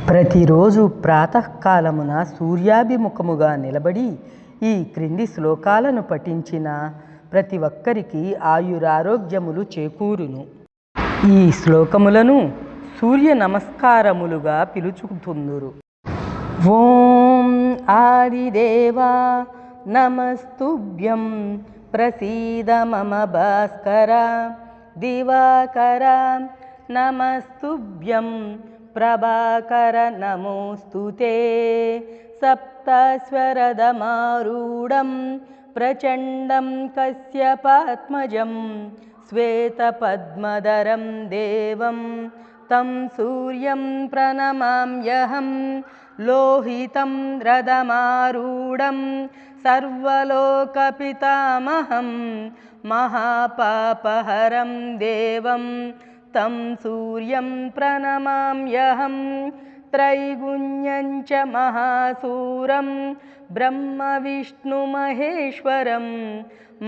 ప్రతిరోజు ప్రాతకాలమున సూర్యాభిముఖముగా నిలబడి ఈ క్రింది శ్లోకాలను పఠించిన ప్రతి ఒక్కరికి ఆయురారోగ్యములు చేకూరును. ఈ శ్లోకములను సూర్య నమస్కారములుగా పిలుచుకుందురు. ఓం ఆదిదేవా నమస్తుభ్యం ప్రసీద మమ భాస్కర దివాకర నమస్తుభ్యం ప్రభాకర నమోస్తుతే సప్తస్వరదమారూఢం ప్రచండం కశ్యపాత్మజం శ్వేతపద్మధరం దేవం తం సూర్యం ప్రణమామ్యహం లోహితం రథమారూఢం సర్వలోకపితామహం మహాపాపహరం దేవం తం సూర్యం ప్రణమామ్యహం त्रैगुण्यं च महासूरं ब्रह्म विष्णु महेश्वरं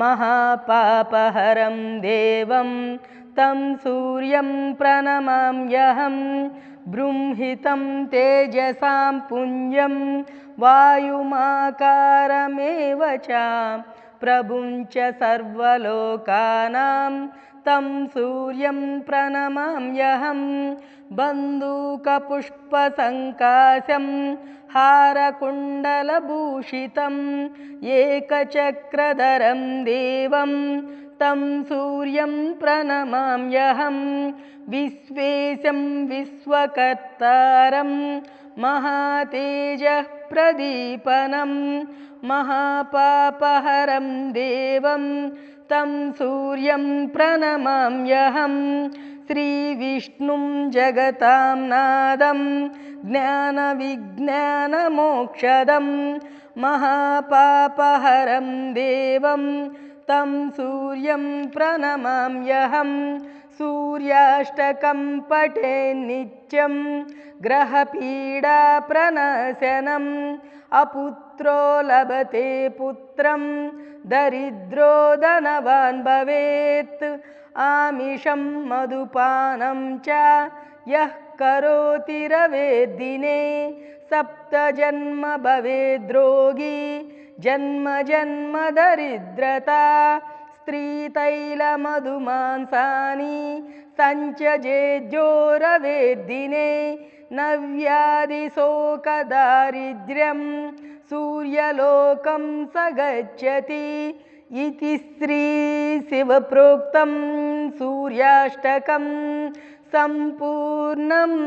महापापहरं देवं तं सूर्यं प्रणमाम्यहं बृंहितं तेजसां पुञ्जं वायुमाकारमेव च प्रभुं च सर्वलोकानां तं सूर्यं प्रणमाम्यहं बन्दूकपुष्पसङ्काशं हारकुण्डलभूषितं एकचक्रधरं देवं तं सूर्यं प्रणमाम्यहं विश्वेशं विश्वकर्तारं महातेजः प्रदीपनं महापापहरं देवं तं सूर्यं प्रणमाम्यहं श्रीविष्णुं जगतां नादं ज्ञानविज्ञानमोक्षदं महापापहरं देवं तं सूर्यं प्रणमाम्यहं सूर्याष्टकं पठे नित्यं ग्रहपीडाप्रणाशनम् अपुत्रो लभते पुत्रं दरिद्रो धनवान् भवेत् आमिषं मधुपानं च यः करोति रवेद्दिने सप्तजन्म भवेद्रोगी जन्म जन्म दरिद्रता स्त्रीतैलमधुमांसानि सञ्चजेद्यो रवेद्दिने नव्याधिशोकदारिद्र्यं सूर्यलोकं स गच्छति इति श्री शिवप्रोक्तं सूर्याष्टकं सम्पूर्णम्।